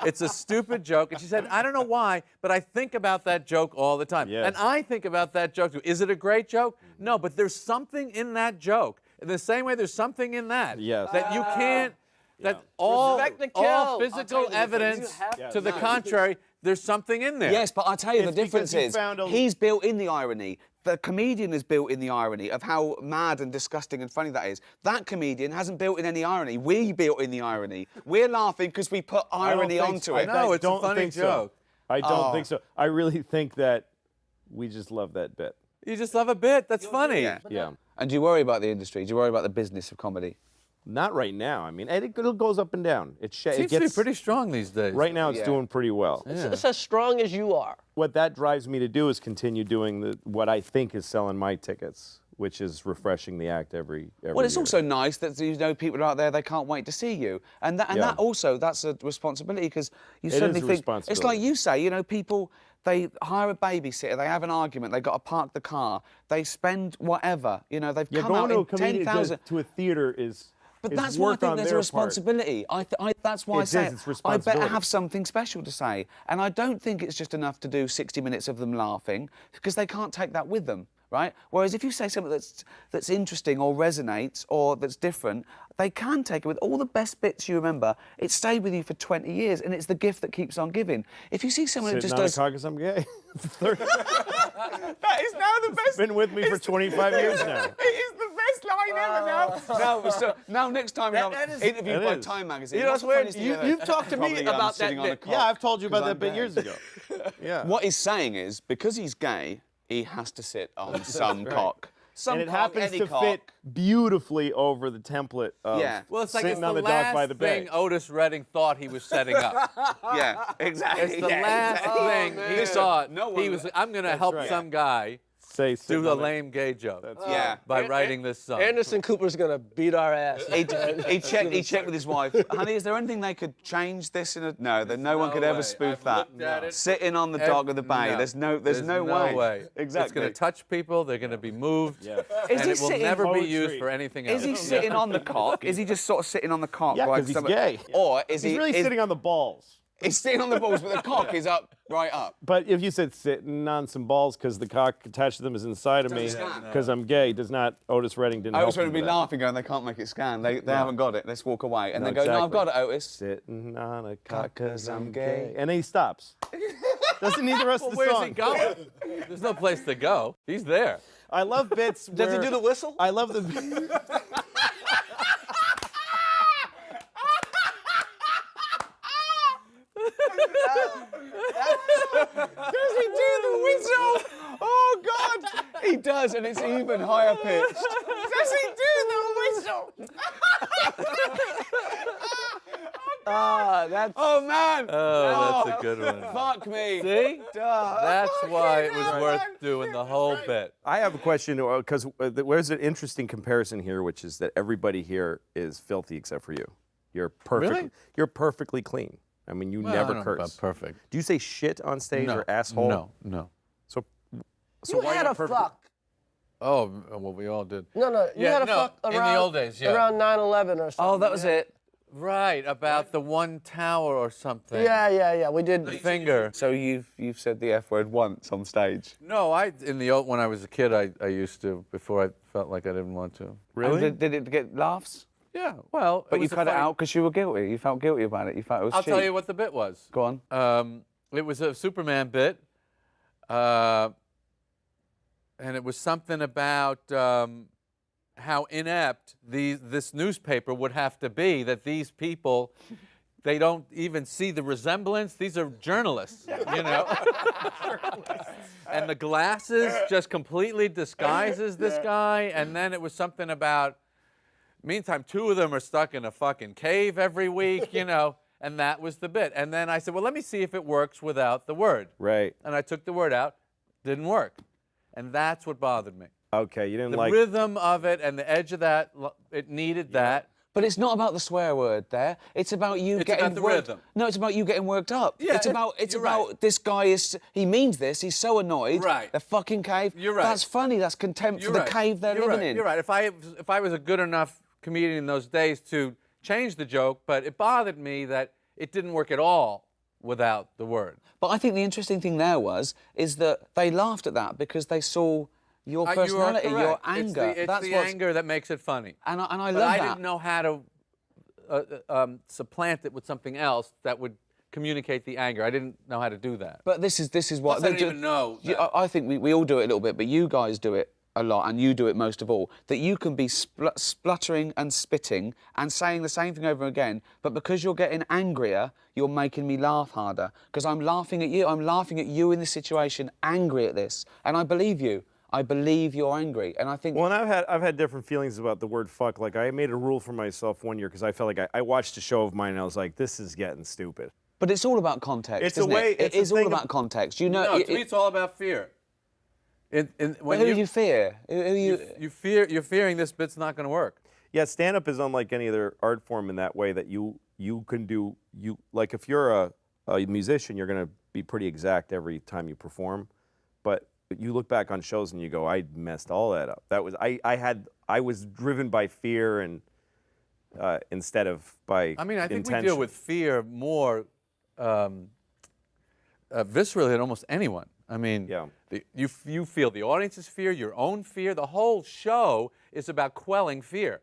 It's a stupid joke. And she said, I don't know why, but I think about that joke all the time. Yes. And I think about that joke too. Is it a great joke? No, but there's something in that joke. In the same way there's something in that. Yes. That you can't, that all, Respect the all kill. I'll tell physical you the difference. evidence You have to the contrary, there's something in there. Yes, but I'll tell you the It's because difference he is found a- he's built in the irony. The comedian is built in the irony of how mad and disgusting and funny that is. That comedian hasn't built in any irony. We built in the irony. We're laughing because we put I don't irony think onto so. it. No, it's a don't funny think so. joke. I don't Oh. think so. I really think that we just love that bit. You just love a bit. That's funny. Yeah. Yeah. And do you worry about the industry? Do you worry about the business of comedy? Not right now. I mean, it goes up and down. It Seems gets to be pretty strong these days. Right now, it's Yeah. doing pretty well. It's as strong as you are. What that drives me to do is continue doing what I think is selling my tickets, which is refreshing the act every Well, it's year. also nice that you know people are out there, they can't wait to see you. And that Yeah. that's a responsibility because you It suddenly is a think it's responsibility. like you say, you know, people they hire a babysitter, they have an argument, they've got to park the car, they spend whatever, you know, they've Yeah, come going out to a in comedian 10,000. to a theater is. But is that's why I work think on there's a their part. responsibility. That's why I It say is, it's I better responsibility. have something special to say. And I don't think it's just enough to do 60 minutes of them laughing because they can't take that with them, right? Whereas if you say something that's interesting or resonates or that's different, they can take it with all the best bits you remember. It stayed with you for 20 years and it's the gift that keeps on giving. If you see someone who Sitting just on a does... cock 'cause I'm gay. That is now the best... Been with me for 25 years now. It is the best line ever now. Now next time that is- interviewed It by is. Time magazine. You know what's what's the weird? funniest thing ever? You've talked to me Probably, about sitting that on a bit. cock Yeah, I've told you about 'cause that I'm bit gay. years ago. Yeah. What he's saying is, because he's gay, he has to sit on some cock. Some And it cock, happens any to cock. fit beautifully over the template of Yeah. Well, it's like sitting it's on the the dock last by the thing bay. Otis Redding thought he was setting up. Yeah, exactly. It's the yeah, last exactly. thing he Listen, thought. no one- he was. I'm going to help right. some guy say do the lame gay joke. Yeah. By writing this song. Anderson Cooper's gonna beat our ass. He checked with his wife. Honey, is there anything they could change this in a? No, that no one could ever way. spoof I've that. looked at it. Sitting on the dock of the bay. No. There's no way. Exactly. It's going to touch people. They're going to be moved. Yeah. Is And he it will sitting- never be Poetry. used for anything else. Is he sitting on the cock? Is he just sort of sitting on the cock? Yeah, like 'cause he's some- gay. Or is He's he? really sitting on the balls. He's sitting on the balls, but the cock is up, right up. But if you said sitting on some balls because the cock attached to them is inside of me, scan. because I'm gay, does not. Otis Redding didn't. I was help going to him be with that. laughing, going, they can't make it scan. They haven't got it. Let's walk away. And No, they go, no, I've got exactly. it, Otis. Sitting on a cock 'cause I'm I'm gay. gay. And then he stops. Doesn't need the rest of the Where's song. he going? There's no place to go. He's there. I love bits Does he where- do the whistle? I love the. Does he do the whistle? Oh, God. He does, and it's even higher pitched. Does he do the whistle? That's Oh, man. Oh, that's a good one. Fuck me. See? Duh. That's why it was worth doing the whole bit. I have a question because there's an interesting comparison here, which is that everybody here is filthy except for you. You're perfect. Really? You're perfectly clean. I mean, you Well, I never don't know curse. about perfect. Do you say shit on stage or asshole? No. So you why had not a perfect? fuck. Oh, well, we all did. No, you Yeah, had a no, fuck in the around old days, yeah. around 9/11 or something. Oh, that was it. Right, about the one tower or something. Yeah. We did. The finger. So you've said the F word once on stage. No, when I was a kid, I used to, before I felt like I didn't want to. Really? And did it get laughs? Yeah, well. But you was a cut it funny- out because you were guilty. You felt guilty about it. You felt it was I'll cheap. tell you what the bit was. Go on. It was a Superman bit, and it was something about how inept this newspaper would have to be, that these people, they don't even see the resemblance. These are journalists, you know? And the glasses just completely disguises this guy. And then it was something about, meantime, two of them are stuck in a fucking cave every week, you know? And that was the bit. And then I said, well, let me see if it works without the word. Right. And I took the word out. Didn't work. And that's what bothered me. Okay, you didn't The like. rhythm of it and the edge of that, it needed that. But it's not about the swear word there. It's about you It's getting about the worked. rhythm. No, it's about you getting worked up. Yeah, it's about you're right. this guy is he means this. He's so annoyed. Right. The fucking cave. You're right. That's funny. That's contempt You're for right. the cave they're You're living right. in. You're right. If I was a good enough comedian in those days to change the joke, but it bothered me that it didn't work at all without the word. But I think the interesting thing there is that they laughed at that because they saw your personality, you are your correct. anger. It's That's the what's, anger that makes it funny. and I But love I that. didn't know how to supplant it with something else that would communicate the anger. I didn't know how to do that. But this is what Plus, I didn't even know that. I think we all do it a little bit, but you guys do it a lot, and you do it most of all. That you can be spluttering and spitting and saying the same thing over again, but because you're getting angrier, you're making me laugh harder. Because I'm laughing at you. I'm laughing at you in this situation, angry at this, and I believe you. I believe you're angry, and I think. Well, and I've had different feelings about the word fuck. Like I made a rule for myself one year because I felt like I watched a show of mine and I was like, this is getting stupid. But it's all about context. It's a isn't way- It, it's it a is all thing about of- context. You know. No, to me, it's all about fear. But who do you fear? Who you You're fearing this bit's not going to work. Yeah, stand-up is unlike any other art form in that way that you can do like if you're a musician, you're going to be pretty exact every time you perform, but you look back on shows and you go, I messed all that up. That was I was driven by fear and instead of by I mean, I think intention. we deal with fear more viscerally than almost anyone. I mean, Yeah. you feel the audience's fear, your own fear. The whole show is about quelling fear.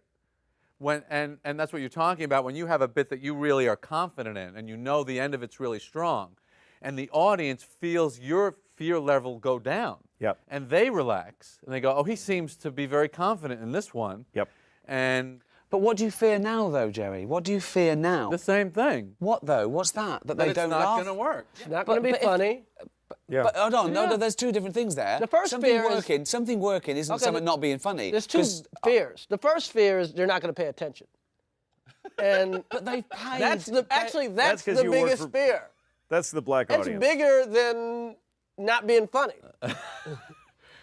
And that's what you're talking about when you have a bit that you really are confident in and you know the end of it's really strong, and the audience feels your fear level go down. Yep. And they relax and they go, oh, he seems to be very confident in this one. Yep. And But what do you fear now, though, Jerry? What do you fear now? the same thing. What though? What's that? That That they it's don't not laugh. going to work. It's not going to be but if- funny. Yeah. But hold on, Yeah. no, there's two different things there. The first something fear is- working, something working isn't Okay, something not being funny. There's two 'Cause- fears. The first fear is they're not going to pay attention. And But they've paid. that's the That's the 'cause you work biggest for- fear. That's the black It's audience. bigger than not being funny.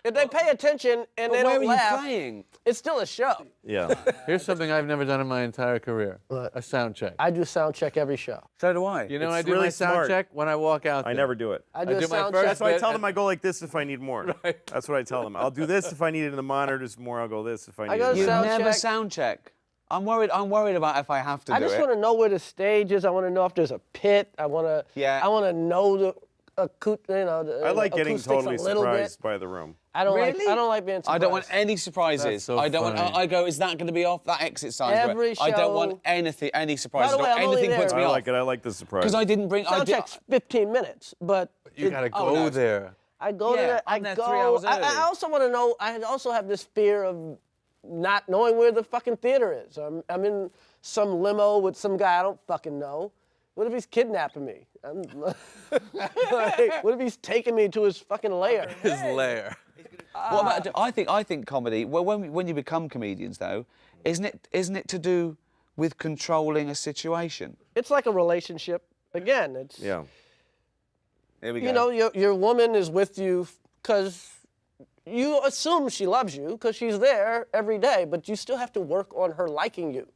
If they pay attention and they Where don't are you laugh, playing? it's still a show. Yeah. Here's something I've never done in my entire career. What? A sound check. I do sound check every show. So do I. You know, It's I do really my sound smart. check when I walk out. I there. never do it. I do a do my sound first check. That's why I bit tell and- them I go like this if I need more. Right. That's what I tell them. I'll do this if I need it in the monitors more. I'll go this if I need go it. to You sound never check. sound check. I'm worried about if I have to I do just it. want to know where the stage is. I want to know if there's a pit. I want to. Yeah. I want to know the I like getting acoustics totally a little surprised bit. by the room. I don't Really? like. I don't like being surprised. I don't want any surprises. That's so I don't want. funny. I go. Is that going to be off? That exit sign. Every I don't want show- anything. Any surprises. By the way, I'm only anything puts there- me I off. like it. I like the surprise. Because I didn't bring. I Sound did, check's 15 minutes, but You gotta go no. there. I go to Yeah, that. I I'm there go. 3 hours I early. also want to know. I also have this fear of not knowing where the fucking theater is. I'm in some limo with some guy I don't fucking know. What if he's kidnapping me? Like, what if he's taking me to his fucking lair? His lair. What about, I think comedy. Well, when you become comedians, though, isn't it to do with controlling a situation? It's like a relationship. Again, it's Yeah. Here we go. you know your woman is with you because you assume she loves you because she's there every day, but you still have to work on her liking you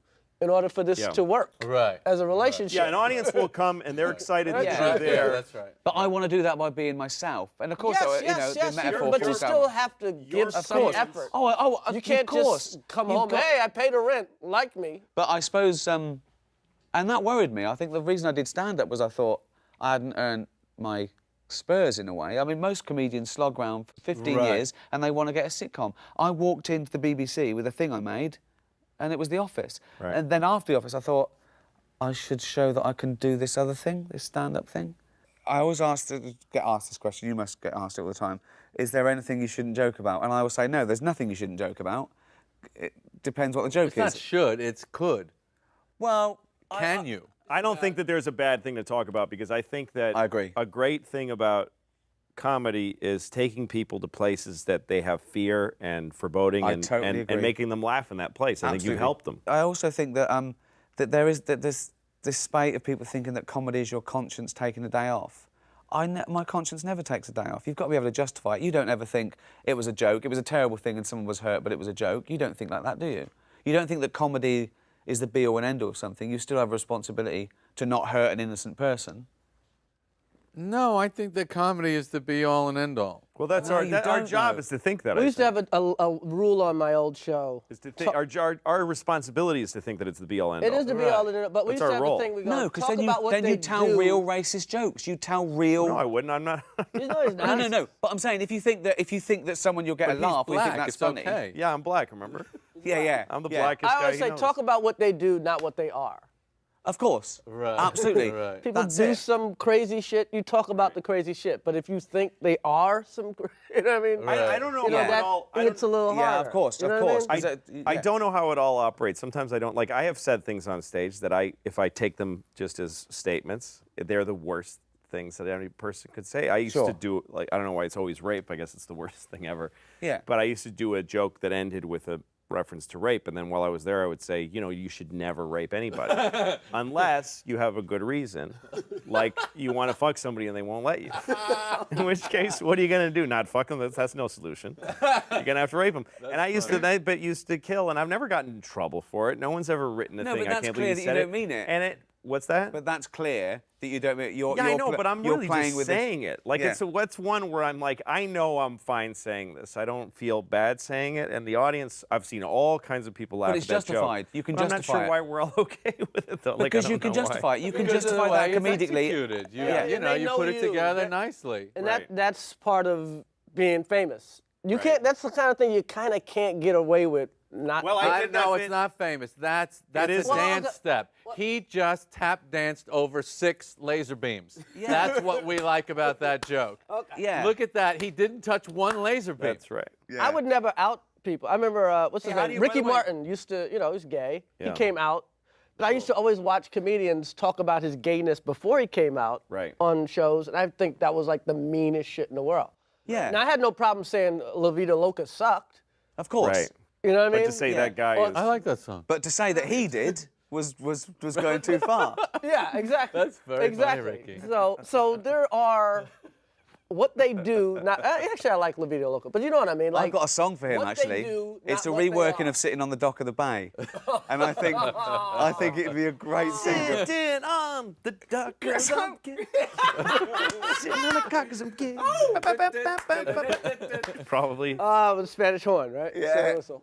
in order for this Yeah. to work Right. as a relationship. Yeah, an audience will come and they're excited that Yeah. you're there. Yeah, that's right. But I want to do that by being myself, and of course, Yes, you yes, know, yes, the metaphor but for you yourself. still have to give some course. effort. Oh, You can't of course. just come You've home, got- hey, I paid the rent, like me. But I suppose, and that worried me. I think the reason I did stand-up was I thought I hadn't earned my spurs in a way. I mean, most comedians slog around for 15 Right. years and they want to get a sitcom. I walked into the BBC with a thing I made, and it was The Office. Right. And then after The Office, I thought, I should show that I can do this other thing, this stand-up thing. I always get asked this question, you must get asked it all the time, is there anything you shouldn't joke about? And I always say, no, there's nothing you shouldn't joke about. It depends what the joke It's not is. should, it's could. Well, Can you? I don't think that there's a bad thing to talk about because I think that I agree. a great thing about comedy is taking people to places that they have fear and foreboding I and, totally and, agree. and making them laugh in that place. I think you've Absolutely. helped them. I also think that that there's this spate of people thinking that comedy is your conscience taking a day off. My conscience never takes a day off. You've got to be able to justify it. You don't ever think it was a joke, it was a terrible thing and someone was hurt, but it was a joke. You don't think like that, do you? You don't think that comedy is the be-all and end-all of something. You still have a responsibility to not hurt an innocent person. No, I think that comedy is the be-all and end-all. Well, that's No, our you our don't, job though. is to think that. We I used to think. have a rule on my old show. Is to think, our responsibility is to think that it's the be-all end-all. It is to be all in it, but we That's used to our have role. a thing we go, No, because talk then about what you they tell do. real racist jokes. You tell real. No, I wouldn't. I'm not. No, he's not. No. But I'm saying if you think that someone you'll get But a he's laugh, or you black, think that's it's funny. okay. Yeah, I'm black. Remember? Yeah. I'm the yeah. blackest I guy. always he say, knows. talk about what they do, not what they are. Of course. Right. Absolutely. Right. People That's do it. some crazy shit, you talk about the crazy shit. But if you think they are some, you know what I mean? I don't know You know, how it that all. it's a little harder. Yeah, of course, You know of what I course. mean? I Yeah. don't know how it all operates. Sometimes I don't like. I have said things on stage that if I take them just as statements, they're the worst things that any person could say. I used Sure. to do like I don't know why it's always rape. I guess it's the worst thing ever. Yeah. But I used to do a joke that ended with a reference to rape, and then while I was there, I would say, you know, you should never rape anybody unless you have a good reason, like you want to fuck somebody and they won't let you. In which case, what are you gonna do? Not fuck them? That's no solution. You're gonna have to rape them. And I used to kill, and I've never gotten in trouble for it. No one's ever written a No, thing. but I that's can't clear believe that you you said don't mean it. And what's that? But that's clear that you don't mean you're. Yeah, I you're know, pl- but I'm you're really playing just with saying it. Like, Yeah. what's one where I'm like, I know I'm fine saying this. I don't feel bad saying it. And the audience, I've seen all kinds of people laugh But it's at that justified. joke. You can But justify I'm not it. sure why we're all okay with it, though. Like, I Because you don't can know why. justify it. You can Because of the justify way that it's comedically. executed. You, Yeah. you And know, they you know put it you. together That- nicely. And Right. that's part of being famous. You Right. can't. That's the kind of thing you kind of can't get away with. Not. Well, I did that No, bit- it's not famous. That's is. a Well, dance okay. step. He just tap danced over 6 laser beams. That's what we like about that joke. Yeah. Look at that. He didn't touch one laser beam. That's right. I would never out people. I remember what's his how do name? you- by Ricky the way- Martin used to. You know, he's gay. Yeah. He came out. But I used to always watch comedians talk about his gayness before he came out Right. on shows, and I think that was like the meanest shit in the world. Yeah. Now I had no problem saying La Vida Loca sucked. Of course. Right. You know what I But mean? to say Yeah. that guy Well, is. I like that song. But to say that he did was going too far. Yeah, exactly. That's very funny, exactly. Ricky. So there are what they do. Actually, I like La Vida Loca, but you know what I mean. Like, I've got a song for him what they actually. do, It's a not what they reworking are. of Sitting on the Dock of the Bay, and I think it'd be a great single. Sitting on the dock 'cause I'm kidding. Sitting on the cock 'cause I'm kidding. Probably. With the Spanish horn, right? Yeah. So.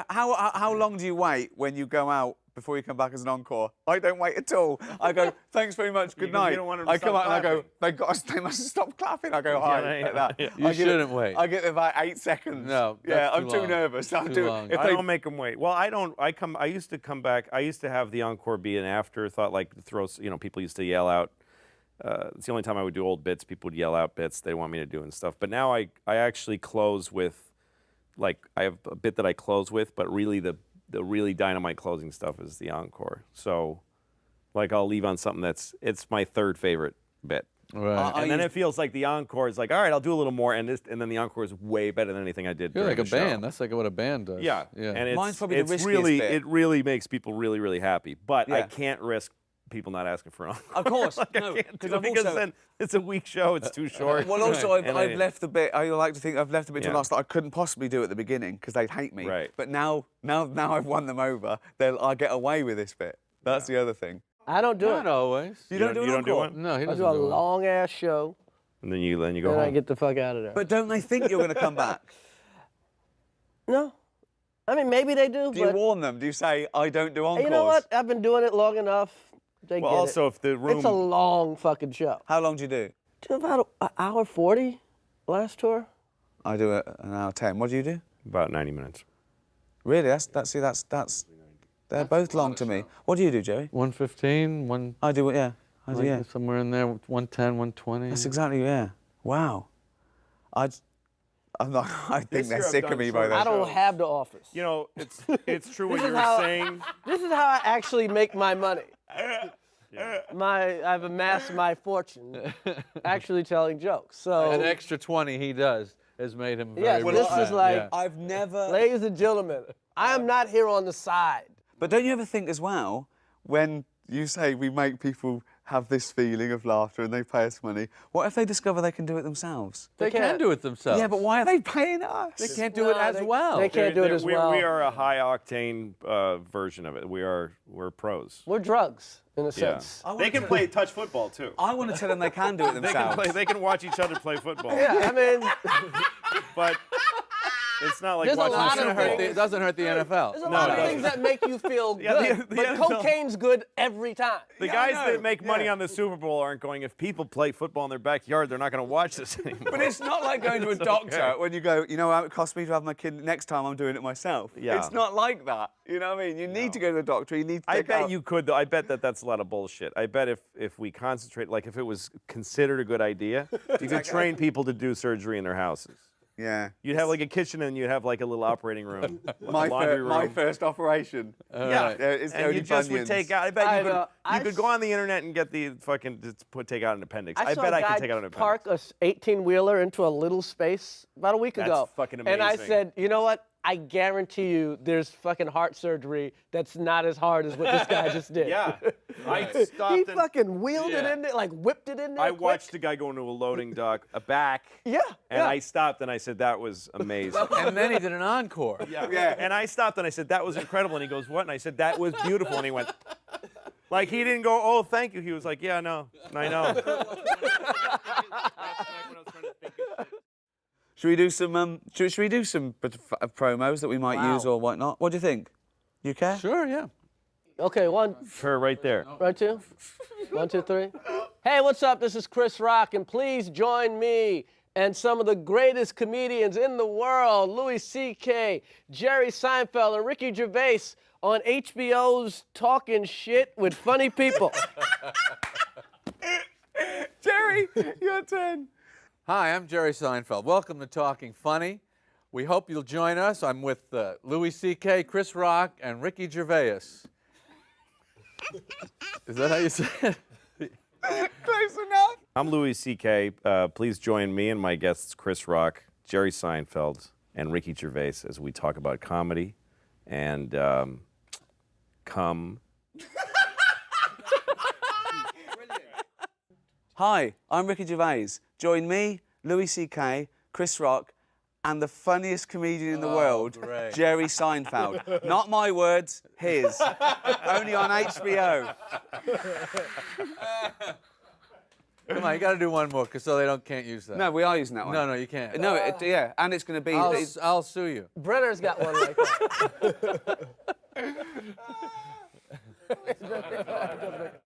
How long do you wait when you go out before you come back as an encore? I don't wait at all. I go, thanks very much, good Because you night. don't want 'em to I come stop out and I go, clapping. they must stop clapping. I go, hi, Yeah, like that. yeah. You shouldn't wait. I get about 8 seconds. No, yeah, that's I'm too too long. nervous. I'm Too long. If I they, don't make them wait. Well, I don't. I used to come back. I used to have the encore be an afterthought, like people used to yell out. It's the only time I would do old bits. People would yell out bits they want me to do and stuff. But now I actually close with, like, I have a bit that I close with, but really the really dynamite closing stuff is the encore. So, like, I'll leave on something it's my third favorite bit. Right. And then it feels like the encore is like, all right, I'll do a little more, and then the encore is way better than anything I did. You're during like a the show. band. That's like what a band does. Yeah, Yeah. and Mine's probably the it's riskiest bit. it really makes people really, really happy. But I Yeah. can't risk people not asking for an encore. Of course, Like, no, I can't do 'cause it I've because also- then it's a weak show. It's too short. Well, also, And I've left the bit. I like to think I've left the bit to Yeah. last that I couldn't possibly do at the beginning because they'd hate me. Right. But now I've won them over. I get away with this bit. That's the other thing. I don't do Not it. always. You don't do an you don't do encore? one? No, he I doesn't do a do it. long ass show, And then you go and I home. get the fuck out of there. But don't they think you're going to come back? no, I mean maybe they do. Do you but warn them? Do you say I don't do encores? you know what? I've been doing it long enough. They Well, get also it. if the room It's a long fucking show. How long do you do? Do about an hour 40 last tour. I do an hour 10. What do you do? about 90 minutes. Really? That's they're both long to me. What do you do, Jerry? 115, one. I do it. Yeah. I do. Like Yeah. somewhere in there, 110, 120. That's exactly. Yeah. Wow. I'm not. I think This they're year I've sick of done me by short then. I don't shows. have the office. You know, it's true what This is you're how- saying. This is how I actually make my money. I've amassed my fortune actually telling jokes. So, An extra 20 he does has made him very yes, rich. this is like, Yeah. I've never. ladies and gentlemen, I am not here on the side. But don't you ever think as well, when you say we make people have this feeling of laughter and they pay us money, what if they discover they can do it themselves? They can can't. do it themselves. Yeah, but why are they paying us? They can't do it No, as they- well. they can't do it as we, well. We are a high octane version of it. We're pros. We're drugs, in a Yeah. sense. They can play touch football too. I want to tell them they can do it They themselves. can play. They can watch each other play football. Yeah, I mean, But it's not like There's a watching lot the of Super Bowl. things. It doesn't hurt the NFL. there's a lot it of things doesn't. that make you feel good, Yeah, the but NFL cocaine's good every time. The Yeah, I guys know. that make money Yeah. on the Super Bowl aren't going, if people play football in their backyard, they're not going to watch this anymore. But it's not like going to a It's doctor okay. when you go, you know how it costs me to have my kid, next time I'm doing it myself. Yeah. It's not like that. You know what I mean? You need to go to the doctor, you need to I take bet out- you could, though. I bet that's a lot of bullshit. I bet if we concentrate, like if it was considered a good idea, you could train people to do surgery in their houses. Yeah. You'd have like a kitchen and you'd have like a little operating room, My, laundry room. my first operation. Yeah, It's and only you just would bunions. take out. I bet I you could. know. You could go on the internet and get the fucking take out an appendix. I saw bet a I guy could take out an appendix. park a 18-wheeler into a little space about a week That's ago. fucking And I amazing. said, you know what? I guarantee you there's fucking heart surgery that's not as hard as what this guy just did. Yeah, I He stopped. and fucking wheeled it Yeah. in there, like whipped it in there. I quick. watched a guy go into a loading dock, a back. Yeah, And yeah. I stopped and I said that was amazing. And then he did an encore. Yeah. And I stopped and I said that was incredible. And he goes, what? And I said that was beautiful. And he went, like he didn't go, oh, thank you. He was like, yeah, no, I know. Should we do some should we do some promos that we might Wow. use or whatnot? What do you think? You care? Sure, yeah. Okay, one, Her right there. right, two. 1, 2, 3. Hey, what's up? This is Chris Rock, and please join me and some of the greatest comedians in the world, Louis C.K., Jerry Seinfeld, and Ricky Gervais on HBO's Talking Shit with Funny People. Jerry, your turn. Hi, I'm Jerry Seinfeld. Welcome to Talking Funny. We hope you'll join us. I'm with Louis C.K., Chris Rock, and Ricky Gervais. Is that how you say it? Close enough. I'm Louis C.K. Please join me and my guests Chris Rock, Jerry Seinfeld, and Ricky Gervais as we talk about comedy and cum. Hi, I'm Ricky Gervais. Join me Louis C.K., Chris Rock, and the funniest comedian in the world, great. Jerry Seinfeld. Not my words, his. Only on HBO. Come on, you got to do one more, so they can't use that. No, we are using that one. No, you can't. No, yeah, and it's going to be... I'll sue you. Brenner's got one like that.